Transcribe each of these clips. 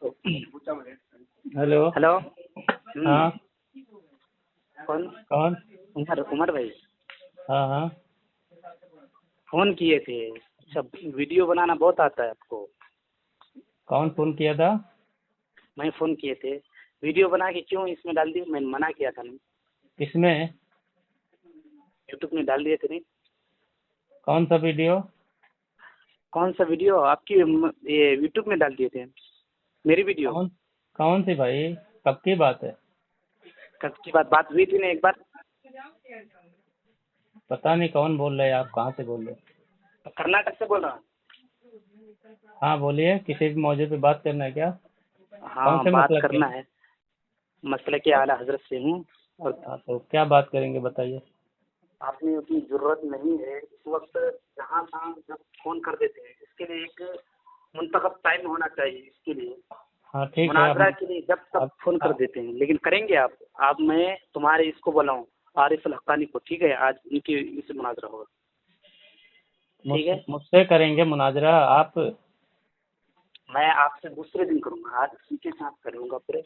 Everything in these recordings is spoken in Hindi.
हेलो। हेलो। हाँ। कौन? कौन? उमर उमर भाई हाँ हाँ। फोन किए थे। सब वीडियो बनाना बहुत आता है आपको। कौन फोन किया था? मैं फोन किए थे। वीडियो बना के क्यों इसमें डाल दी? मैंने मना किया था नहीं। किसमें? यूट्यूब में डाल दिए थे नहीं। कौन सा वीडियो? कौन सा वीडियो? आपकी ये यूट्यूब में डाल दिए थे मेरी वीडियो। कौन? कौन सी भाई? कब की बात है? कब की बात हुई थी ना एक बार। पता नहीं कौन बोल रहे हैं आप, कहाँ से बोल रहे हैं? कर्नाटक से बोल रहा हूँ। हाँ बोलिए, किसी भी मौजूद पे बात करना है क्या? कौन हाँ, से बात मतलब करना के? है। मसले के आला हजरत से हूँ। और हाँ तो क्या बात करेंगे बताइए। आपने उतनी जरूरत नहीं है इस वक्त। जहाँ तहाँ जब फोन कर देते हैं, इसके लिए एक मुंतखब टाइम होना चाहिए। इसके लिए हाँ ठीक है। मुनाजरा के लिए जब तक अब फोन कर देते हैं, लेकिन करेंगे आप। मैं तुम्हारे इसको बुलाऊं, आरिफ अल हक्कानी को, ठीक है? आज उनकी इनसे मुनाजरा होगा। ठीक है। मुझसे करेंगे मुनाजरा आप? मैं आपसे दूसरे दिन करूंगा, आज उनके साथ करूंगा पूरे।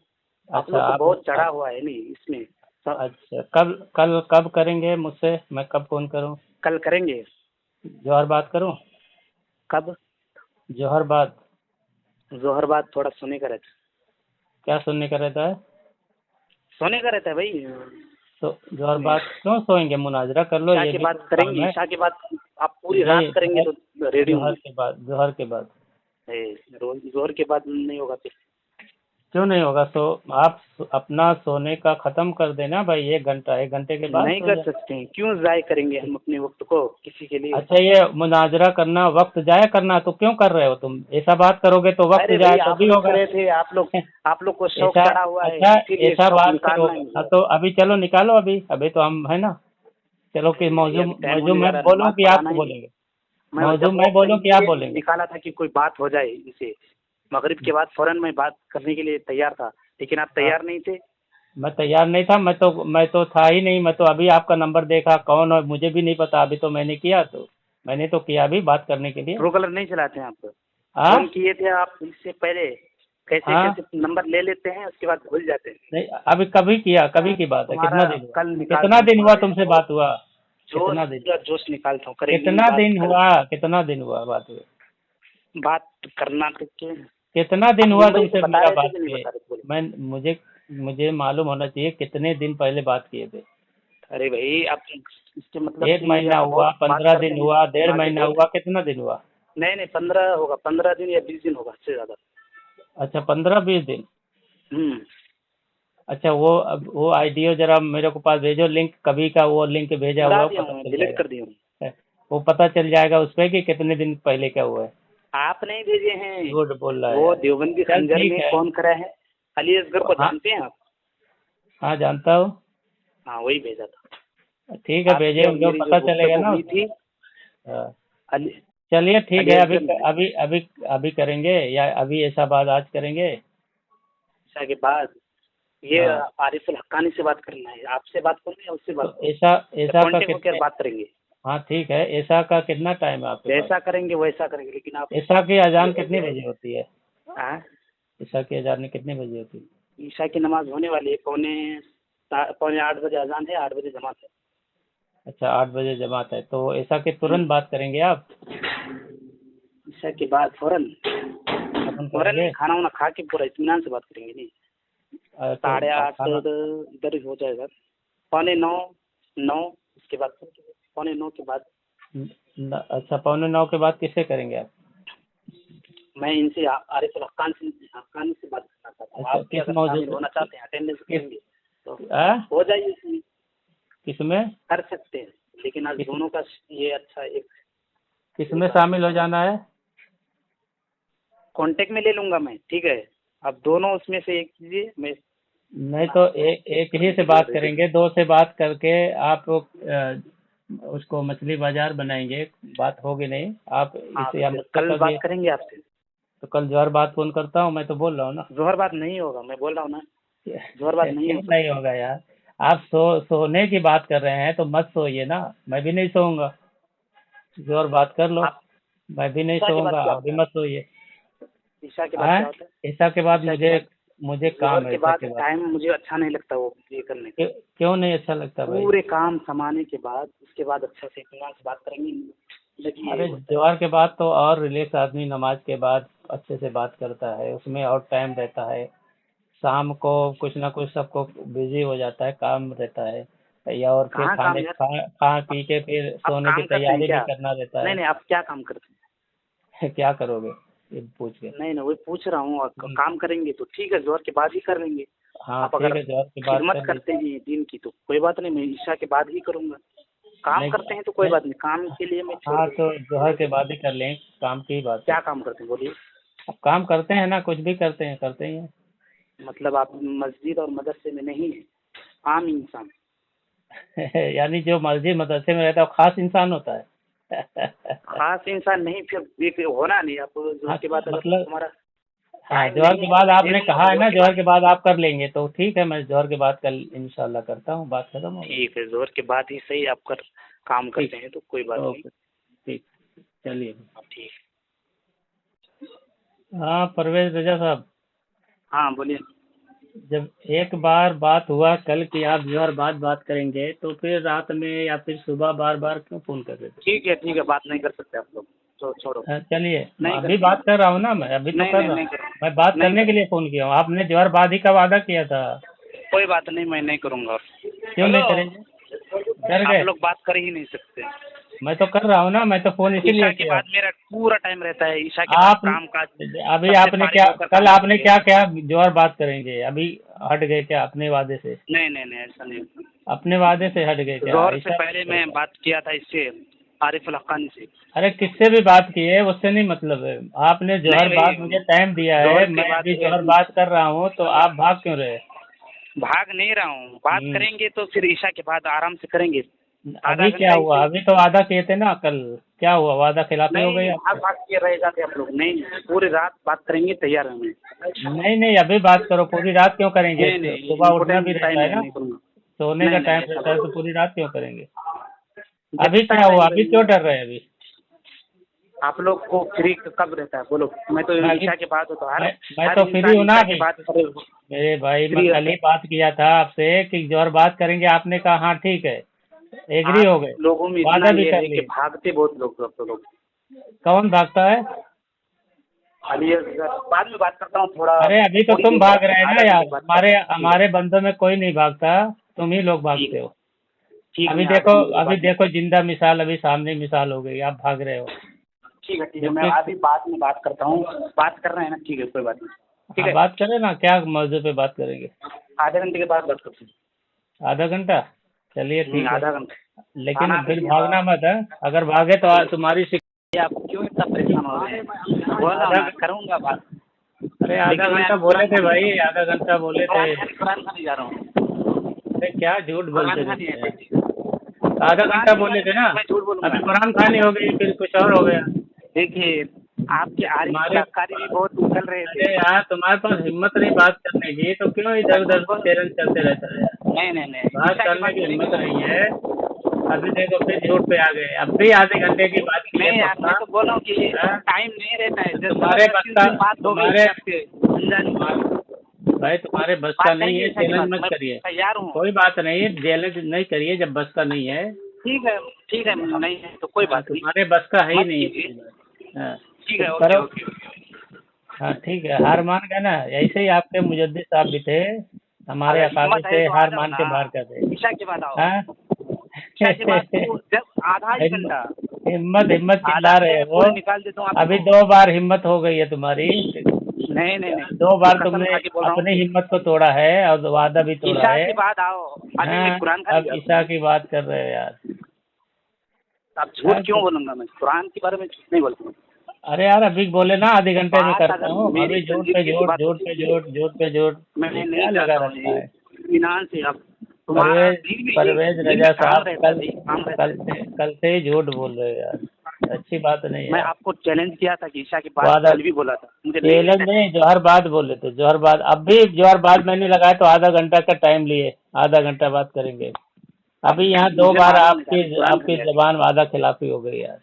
आप अच्छा लोग को आप। बहुत चढ़ा हुआ है नहीं इसमें। अच्छा कल कल कब करेंगे मुझसे? मैं कब फोन करूं? कल करेंगे। जोहर बात करूं? कब? जोहर बात। जोहर बाद थोड़ा सोने का रहता है। क्या सुनने का रहता है? सोने का रहता है भाई। तो जोहर बात क्यों सोएंगे? मुनाजरा कर लो, ईशा ये के भी बाद तो काम करेंगे, है। ईशा के बाद। आप पूरी नहीं, रात करेंगे जोहर। तो रेडी हूँ जोहर मैं। के बाद, जोहर के बाद। रोज जोहर के बाद नहीं होगा फिर। क्यों नहीं होगा? आप अपना सोने का खत्म कर देना भाई, 1 घंटा, 1 घंटे के बाद नहीं सो कर जाए। सकते हैं, क्यों ज़ाय करेंगे हम अपने वक्त को किसी के लिए? अच्छा ये मुनाजरा करना वक्त जाया करना, तो क्यों कर रहे हो तुम? ऐसा बात करोगे तो वक्त अरे भाई, जाया तो आप भी लोग होगा। करे थे। आप लोग को शौक ऐसा। चढ़ा हुआ है, अच्छा इसीलिए ऐसा शौक बात करो। निकालना है हाँ मुझे। तो अभी चलो निकालो, अभी अभी तो हम है ना। चलो कि अरे भाई, मौजू अभी टाइम मौजू होने जा मैं रहा है, बोलूँ नमाज कि पढ़ाना आप ही है। बोलेंगे? मैं मौजू जब मैं वक्त बोलूँ कि आप इसलिए बोलेंगे? निकाला था कि कोई बात हो जाए इनसे। मगरिब के बाद फौरन मैं बात करने के लिए तैयार था, लेकिन आप हाँ तैयार नहीं थे। मैं तैयार नहीं था, मैं तो था ही नहीं। मैं तो अभी आपका नंबर देखा, कौन और मुझे भी नहीं पता। अभी तो मैंने किया, तो मैंने तो किया अभी बात करने के लिए। ट्रू कलर नहीं चलाते हैं आप? हाँ फोन किए थे आप इससे पहले? कैसे हाँ। कैसे नंबर ले लेते हैं, उसके बाद भूल जाते हैं। नहीं अभी कभी किया, कभी की बात है? तुम्हारा कितना दिन हुआ? कल निकालता कितना हूँ, दिन हुआ तुम्हारे तुमसे जोश बात हुआ? जोश कितना दिन? पूरा जोश निकालता हूँ। करेंगे कितना बात दिन कल। हुआ? कितना दिन हुआ बात हुए? बात कर्नाटक के। कितना दिन आप हुआ मुंबई से तुमसे बता मेरा रहे थे बात कि नहीं किए? बता रहे थे, बोले। मैं मुझे मुझे मालूम होना चाहिए कितने दिन पहले बात किए थे। अरे भाई, आप इसके मतलब एक कि महीना आप हुआ, बहुत बात 15 करते दिन हैं, हुआ, डेढ़ दिमागी महीना बहुत हुआ, है। कितना दिन हुआ? नहीं नहीं, 15 होगा, 15 दिन या 20 दिन होगा, इससे ज्यादा। अच्छा 15-20 दिन। हम्म। अच्छा वो आईडियो जरा मेरे को पास भेजो, लिंक कभी का वो लिंक भेजा उड़ा हुआ, दिया पता हूँ, चल डिलीट कर दिया हूँ। जाएगा। वो पता चल जाएगा उस पर कि कितने दिन पहले क्या हुआ है। आप नहीं भेजे हैं। झूठ बोल रहा है वो यार। देवबंदी चल खंजर ठीक में है। कौन करा है? अली असगर को हाँ जानते हैं आप? हाँ जानता हूँ। हाँ, वही भेजा था। ठीक है भेजे, आपकी और उनको मेरी जो पता चलेगा गुफ्तगू ना हुई उससे। थी। हाँ। अली चलिए ठीक अली है, अभी असगर ने। अभी अभी अभी करेंगे या अभी ऐसा बात आज करेंगे? ईशा के बाद ये हाँ आरिफ अल हक्कानी से बात करना है। आपसे बात करूँ या उससे तो बात करूँ? ऐसा या ऐसा का कांटेक्ट होकर कितने? बात करेंगे? हाँ ठीक है, ऐसा का कितना टाइम है आपके पास? जैसा करेंगे वैसा करेंगे, लेकिन आप ऐसा की अजान कितने ये बजे होती है? हाँ, ऐसा की अजान कितने बजे होती है? ईशा की नमाज होने वाली है। पौने 8 बजे अजान है, 8 बजे जमात है। अच्छा 8 बजे जमात है, तो ऐसा कि हम्म। तुरंत बात करेंगे आप? ईशा के बाद फौरन खत्म फौरन नहीं, करेंगे? खाना वाना खा के पूरा इत्मीनान से बात करेंगे। नहीं, तो 8:30 खाना। इधर ही हो जाएगा। पौने 9, 9 उसके बाद। पौने 9 के बाद अच्छा 8:45 के बाद किससे करेंगे आप? मैं इनसे आरिफ अल हक्कानी से बात करना चाहता हूँ। अच्छा आप भी किस अगर मौजू शामिल पे? होना चाहते हैं, अटेंडेंस किस करेंगे तो आ? हो जाइए इसमें। किसमें? कर सकते हैं, लेकिन आज किस दोनों का ये अच्छा एक सही किसमें बात है। शामिल हो जाना है? कांटेक्ट में ले लूंगा मैं, ठीक है? आप दोनों उसमें से एक कीजिए, मैं नहीं अपना तो एक ही से करने के लिए बात रेडी हूँ। करेंगे, दो से बात करके आप उसको मछली बाजार बनाएंगे। बात होगी नहीं, आप हाँ, इसे तो या फिर मुझसे कल कभी। बात करेंगे आपसे। तो कल जोहर बात फोन करता हूँ, मैं तो बोल रहा हूँ ना। जोहर बात नहीं होगा, मैं बोल रहा हूँ ना। जोहर बात नहीं क्यों हो नहीं सकता। होगा यार? आप सोने की बात कर रहे हैं तो मत सोइए ना। मैं भी नहीं सोऊंगा। जोहर बात कर लो। आप मैं भी नहीं ईशा के बाद सोऊंगा, क्या आप भी होता है? मत सोइए। ईशा के बाद हाँ, क्या होता है? ईशा के बाद ईशा के मुझे बाद मुझे काम जोहर है के ईशा बाद के बाद। टाइम मुझे अच्छा नहीं लगता वो ये करने का। क्यों नहीं अच्छा लगता भाई? पूरे काम समाने के बाद उसके बाद अच्छा से इत्मीनान से बात करेंगे, लगी ये अरे होता है। जोहर के बाद तो और रिलैक्स आदमी नमाज के बाद अच्छे से बात करता है, उसमें और टाइम रहता है। शाम को कुछ ना कुछ सबको बिजी हो जाता है, काम रहता है या और फिर कहाँ काम यार, खा पी के फिर आप सोने की काम करते हैं तैयारी भी क्या? करना रहता नहीं है। नहीं, आप क्या काम करते हैं? क्या करोगे ये पूछ के? नहीं नहीं, वही पूछ रहा हूँ, हम्म, काम करेंगे तो ठीक है, जोहर के बाद ही कर लेंगे। हाँ आप ठीक अगर है, जोहर के बाद खिदमत कर करते लीजिए। हैं दिन की तो कोई बात नहीं, मैं ईशा के बाद ही करूँगा। काम नहीं करते हैं तो कोई नहीं, बात नहीं, काम के लिए मैं छोड़ हाँ दूँगा। तो जोहर के बाद ही कर लें, काम की ही बात है। क्या काम करते हैं बोलिए? अब काम करते हैं ना, कुछ भी करते ही हैं। मतलब आप मस्जिद और मदरसे में नहीं है, आम इंसान। यानी जो मर्जी मदरसे में रहता है वो खास इंसान होता है। खास इंसान नहीं, फिर एक होना नहीं, आप जोहर हाँ के बाद अगर मतलब, तुम्हारा हाँ टाइम जोहर नहीं के है तो बाद मैं दे आपने दूंगा, कहा है जोहर ना, के जोहर बाद के बाद आप कर लेंगे तो ठीक है, मैं जोहर के बाद कल इंशाल्लाह करता हूँ, बात खत्म हो गई। ठीक है, जोहर के बाद ही सही, आप कर काम ठीक, करते हैं तो कोई बात नहीं। ओके, ठीक, चलिए। ठीक। हाँ परवेज रजा साहब, हाँ बोलिए। जब एक बार बात हुआ कल की आप जोहर बाद बात करेंगे, तो फिर रात में या फिर सुबह बार बार क्यों फोन कर रहे थे? ठीक है, बात नहीं कर सकते आप लोग, तो छोड़ो। हाँ, चलिए नहीं अभी करेंगे। बात कर रहा हूँ ना, मैं अभी तो नहीं कर नहीं रहा नहीं हूँ। करूँगा, मैं बात नहीं करने के करूँगा। लिए फोन किया हूँ, आपने जोहर बाद ही का वादा किया था। कोई बात नहीं, मैं नहीं करूँगा। क्यों नहीं करेंगे? डर आप गए? लोग बात कर ही नहीं सकते। मैं तो कर रहा हूँ ना, मैं तो फोन ईशा इसीलिए के किया। बाद मेरा पूरा टाइम रहता है, ईशा के बाद आप काम काज अभी सबसे आपने फारिग क्या, होकर कल खाने के आपने लिए। क्या क्या जोहर बात करेंगे, अभी हट गए क्या अपने वादे से? नहीं नहीं नहीं, ऐसा नहीं होता। अपने वादे से हट गए क्या? जोहर से ऐसा पहले मैं बात किया था इससे, आरिफ अल हक्कानी से। अरे किससे भी बात की है, उससे नहीं मतलब है। आपने जोहर नहीं बाद भाई, मुझे टाइम दिया जोहर है, के मैं बाद अभी जोहर बात कर रहा हूँ, तो आप भाग क्यों रहे? भाग नहीं रहा हूँ, बात हम्म, करेंगे तो फिर ईशा के बाद आराम से करेंगे, आधा अभी क्या घंटा ही हुआ? सही। अभी तो वादा किए थे ना कल, क्या हुआ? वादा खिलाफी हो गई नहीं, भाग आपसे? भाग के रह जाते आप लोग, नहीं पूरी रात बात करेंगे, तैयार हैं मैं। नहीं नहीं, अभी बात करो, पूरी रात क्यों करेंगे? नहीं नहीं, सुबह उठना भी इम्पोर्टेंट टाइम रहता है है, ना, नहीं करूँगा। सोने का नहीं नहीं, टाइम ऐसा रहता है, तो नहीं, पूरी रात क्यों करेंगे? अभी जितना क्या हुआ? टाइम अभी क्यों डर रहे हैं अभी? आप लोग को फ्री कब रहता है बोलो? मैं तो मैं अभी ईशा के बाद होता हर मैं हर तो फ्री इंसान हूँ ना ईशा के अभी। बाद फ्री मेरे भाई, मैं कल रहता ही है। बात किया था आपसे कि जोहर बात करेंगे, आपने कहा हाँ ठीक है, एग्री आप हो गए, लोगों में इतना वादा भी ये कर है कि लिए। भागते बहुत लोग, अब तो लोग कौन भागता है? अभी बाद में बात करता हूँ थोड़ा, अरे अभी तो थोड़ी तुम देर भाग बाद, रहे हैं आधा ना यार, घंटे बाद हमारे करता हूँ। ठीक है, हमारे बंदों में कोई नहीं भागता, तुम ही लोग ठीक भागते है, हो। ठीक है, अभी मैं आधे देखो, घंटे के अभी बाद, देखो जिंदा मिसाल, अभी सामने मिसाल हो गई, आप भाग रहे हो। ठीक है, मैं जबकि अभी बाद में बात करता हूँ, बात कर रहे हैं ना, ठीक है, कोई बात नहीं, ठीक हाँ है, बात करें ना, क्या मौजू पे बात करेंगे? आधे घंटे के बाद बात करते आधा घंटा? चलिए हैं। ठीक है, आधा घंटा लेकिन खाना फिर नहीं भागना मत है, अगर भागे तो तुम्हारी ये आप क्यों इतना परेशान हो रहे हैं? बोला आधा, मैं करूँगा बात, अरे आधा लेकिन मैं घंटा अभी बोले कुरान थे खाने जा भाई, रहा आधा घंटा बोले थे। हूँ, कुरान खाने जा रहा हूँ, अरे क्या झूठ बोलते कुरान खाने रहते है। हैं? आधा कुरान घंटा के बोले बारे थे में ना, मैं झूठ अभी बोलूँगा? कुरान खानी हो गई, फिर कुछ और हो गया। देखिए, आपके आरिफ तुम्हारे कलाकारी भी बहुत उछल रहे थे। अरे यार, तुम्हारे पास हिम्मत नहीं बात करने की, तो क्यों इधर उधर चैलेंज चलते रहता है यार? नहीं नहीं नहीं, बात ईशा के करने बाद की नहीं हिम्मत नहीं करूँगा। है। अभी देखो फिर झूठ पे आ गए, अब भी आधे घंटे की बात की है नहीं यार, मैं पक्का। तो बोल रहा हूँ कि हाँ? टाइम नहीं रहता है, जब तुम्हारे बस जबरदस्ती का, से बात हो गई थी आपके अनजाने में। भाई तुम्हारे बस का बात नहीं करेंगे है, ईशा के चैलेंज बाद, मत मैं करिए। तैयार हूँ। कोई बात नहीं, चैलेंज नहीं करिए, जब बस का नहीं है। ठीक है, नहीं है तो कोई हाँ, बात नहीं, तुम्हारे बस का है ही मत नहीं कीजिए। है। हाँ, ठीक है, तुम ओके करो। Okay okay. हाँ ठीक है, हार मान गए ना, ऐसे ही आपके मुजद्दिद साहब भी थे, हमारे अगर अकाबी हिम्मत है थे, तो आ हार जाओ मान ना, के बाहर कर दे। ईशा के बाद आओ। हाँ? ईशा के बाद तो जब आधा ही हिम्मत घंटा, हिम्मत हिम्मत आधा चिल्ला घंटे रहे में हो। पूरी निकाल देता हूँ अभी आपको। 2 बार हिम्मत हो गई है तुम्हारी, नहीं नहीं नहीं, 2 बार कसम तुमने खा के बोल रहा हूँ, अपनी हिम्मत को तोड़ा है और वादा भी तोड़ा ईशा है। के बाद आओ। अभी मैं हाँ, कुरान खाने अब जा रहा ईशा हूँ। की बात कर रहे हो यार। अब हाँ, झूठ क्यों बोलूंगा? मैं कुरान के बारे में झूठ नहीं बोलता हूँ। अरे यार अभी बोले ना आधे घंटे में बात करता अगर हूँ, मेरी अभी झूठ पे संजीदगी की झूठ, बात झूठ होती पे है, झूठ, झूठ पे झूठ, मैं ये नहीं क्या लगा चाहता हूँ रखा ये है? इत्मीनान से। अब तुम्हारा परवेज दिन में परवेज दिन रजा में काम साहब, रहता है भाई, काम रहता है। कल से ही झूठ बोल रहे हो यार, अच्छी बात नहीं है मैं यार। आपको चैलेंज किया था कि ईशा के बाद वादा कल भी बोला था, मुझे नहीं चैलेंज लगता है। नहीं, जोहर बाद बोले थे, जोहर बाद, अब भी जोहर बाद मैंने लगाया तो आधा घंटा का टाइम लिए, आधा घंटा बात करेंगे। अब अभी यहाँ दो मुझे बार मालूम है कि आपकी अभी कुरान आपकी खाने जा रहे जबान वादा खिलाफी हो गई यार।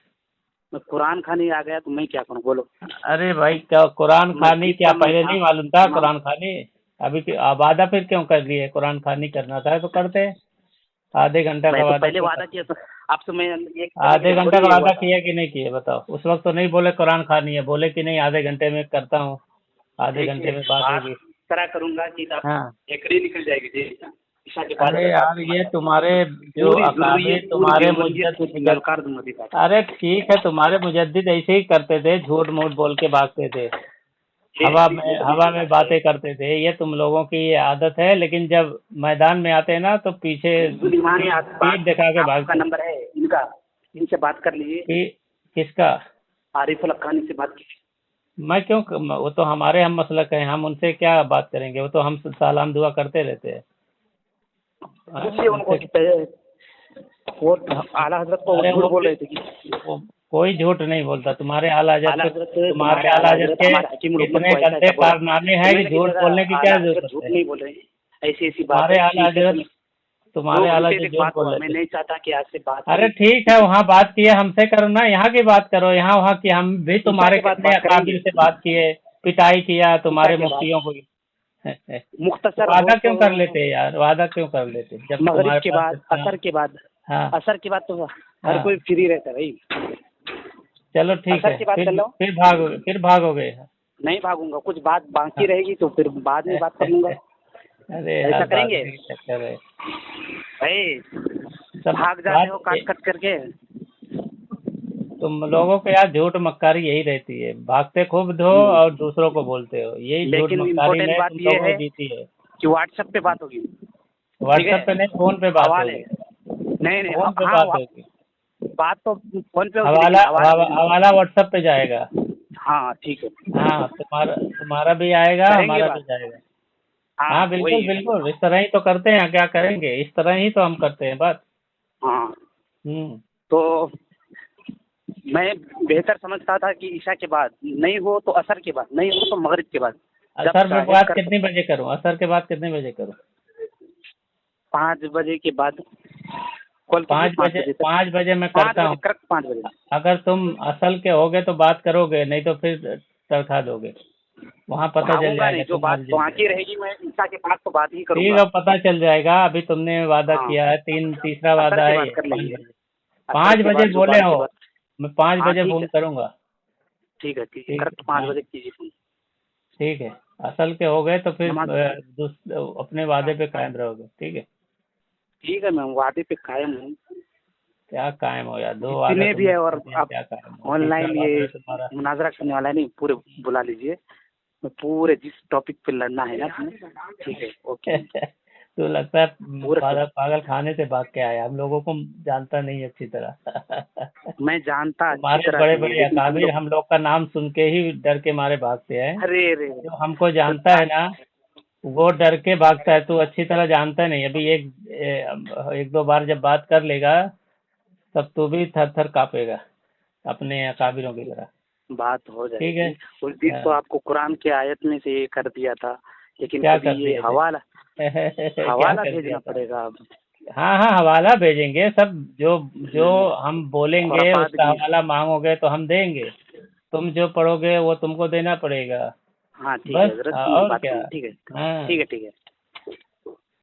मैं कुरान खानी आ गया तो मैं क्या करूँ बोलो। अरे भाई क्या कुरान मैं खानी क्या कितना पहले नहीं मालूम था हाँ, कुरान खानी? अभी वादा फिर क्यों कर लिए? कुरान खानी करना था तो करते। आधे घंटा मैं का तो वादा पहले क्यों वादा करते? किया था आपसे, मैं एक पहले आधे भी घंटे थोड़ी का ये हुआ वादा था। किया कि नहीं किए बताओ? उस वक्त तो नहीं बोले कुरान खानी है, बोले कि नहीं आधे घंटे में करता हूँ, आधे एक घंटे एक में बात बात होगी। इस तरह करूंगा कि आप हाँ। एकड़ी निकल जाएगी जी। ईशा के बाद अरे अगर बात यार ये तुम्हारे जो पूरी अकाबिर ज़ुर्रियत पूरी तुम्हारे देवबंदियत को ललकार दूंगा दिखा के। अरे ठीक है, तुम्हारे मुजद्दिद ऐसे ही करते थे, झूठ मूठ बोल के भागते थे, एक भी झूठ नहीं हवा बोला में है। बातें करते थे। ये तुम लोगों की ये आदत है, लेकिन जब मैदान में आते हैं ना तो पीछे जुलीमानी पीठ बात, दिखा के आपका भागते हैं। नंबर है इनका, इनसे बात कर लीजिए। किसका? आरिफ अखानी से बात कीजिए। मैं क्यों वो तो हमारे हम मसलक हैं, हम उनसे क्या बात करेंगे? वो तो हम सलाम दुआ करते रहते हैं। पूछिए उनको उनसे कि वो आला हजरत को अरे झूठ बोल रहे थे कि वो कोई झूठ नहीं बोलता। तुम्हारे आला आला हजरत हजरत, तुम्हारे आला आला हजरत हजरत के हमारे हकीमुल उम्मत इतने को ऐसा गंदे ऐसा बोला। कारनामे तो हैं कि मैंने झूठ कहा बोलने की क्या आला हजरत जरूरत झूठ है? नहीं बोल रहे हैं, ऐसी ऐसी बात तुम्हारे है, आला ठीक है हजरत तुम तुम्हारे 2 आला घंटे हजरत तक झूठ बात बोल हुआ, रहे मैं थे। नहीं चाहता कि आज से बात अरे हो। ठीक है, वहाँ बात किए हमसे करो ना, यहाँ की बात करो। यहाँ वहाँ की हम भी ईशा तुम्हारे के बाद कितने बात काबिल करेंगे, से बात किए, पिटाई किया ईशा तुम्हारे के बाद मुफ्तियों को। तो मुख्तसर हो वादा तो क्यों कर लेते यार? वादा क्यों कर लेते जब मगरिब तुम्हारे के पास बाद, इतना। असर के बाद, हाँ। असर के बाद तो हर हाँ कोई फ्री रहता है भाई। चलो ठीक असर है, के बाद कर लो। फिर भागोगे। नहीं भागूंगा, कुछ बात बाकी हाँ। रहेगी तो फिर बाद में बात कर लूंगा। अरे ऐसा यार करेंगे भागने के चक्कर है भाई, सब भाग जाते हो बात। काट कट करके। तुम लोगों को यार झूठ मक्कारी यही रहती है, भागते खूब हो और दूसरों को बोलते हो, यही झूठ लेकिन मक्कारी इम्पोर्टेंट में बात तुम ये लोगों को है जीती है। कि व्हाट्सएप पे बात होगी, ठीक व्हाट्सएप है, पे नहीं, फोन पे बात हवाले, होगी। नहीं नहीं, फोन पे हाँ बात होगी। बात तो फोन पे होगी लेकिन हवाला हवाला भेजना। हवाला व्हाट्सएप पे जाएगा। हाँ ठीक है, हाँ तुम्हारा तुम्हारा भी आएगा, करेंगे हमारा भी बात। जाएगा। हाँ हाँ बिल्कुल वही, बिल्कुल, इस तरह ही तो करते हैं, क्या करेंगे? इस तरह ही तो हम करते हैं बात। हाँ हम्म। तो मैं बेहतर समझता था कि ईशा के बाद नहीं हो तो असर के बाद, नहीं हो तो मगरिब के बाद, जब असर में चाहे बात कर कितने सकते। बजे करूँ? असर के बाद कितने बजे करूँ? 5 बजे के बाद कॉल कीजिए, 5 बजे तक। 5 बजे मैं 5 करता बजे हूँ। करेक्ट, 5 बजे। अगर तुम असल के होगे तो बात करोगे, नहीं तो फिर तड़खा दोगे। वहाँ पता चल भागूंगा जाएगा नहीं, जो बात तुम्हारी जिद। बाकी रहेगी मैं ईशा के बाद तो बात ही ठीक करूंगा। है, पता चल जाएगा। अभी तुमने वादा हाँ, किया है, तीसरा असर वादा के है बाद ये, कर 5 लेंगे, बजे असर पाँच के बजे बाद बोले जुबान के हो। बाद। मैं 5 बजे ठीक फोन है, करूंगा। ठीक है, ठीक है, ठीक करेक्ट 5 हाँ बजे कीजिए फोन। ठीक है। असल के हो गए तो फिर नमाज, अपने वादे पे कायम रहोगे, ठीक है? ठीक है, मैं वादे पे कायम हूँ। क्या कायम हो यार? 2 वादा जितने भी तुमने है, कर और दिया, आप क्या कायम हो? तीसरा ऑनलाइन वादा ये है तुम्हारा। मुनाजरा करने वाला है नहीं, पूरे बुला लीजिए। मैं पूरे जिस टॉपिक पे लड़ना है ना तुम्हें, ठीक है, ओके। तो लगता है पूरे पागल खाने से भाग के आया, हम लोगों को जानता नहीं अच्छी तरह। मैं जानता अच्छी तुम्हारे तरह बड़े से हूँ, बड़े लेकिन हम अकाबिर लोग, हम लोग का नाम सुन के ही डर के मारे भागते हैं। अरे अरे, जो हमको तो जानता है ना वो डर के भागता है, तू अच्छी तरह जानता नहीं। अभी एक दो बार जब बात कर लेगा तब तू भी थर थर कांपेगा अपने अकाबिरों की तरह। बात हो ठीक है। जाएगी। उस दिन तो हाँ, आपको कुरान के आयत में से ये कर दिया था, लेकिन क्या कभी कर ये दिए थे? हवाला, क्या हवाला कर दिया भेजना था? पड़ेगा अब। हाँ हाँ, हवाला भेजेंगे सब। जो जो हम बोलेंगे खुराफात उसका की, हवाला मांगोगे तो हम देंगे। तुम जो पढ़ोगे वो तुमको देना पड़ेगा। हाँ ठीक है बस हजरत, मैं और बात क्या। करूँ, ठीक है, हाँ ठीक है, ठीक है।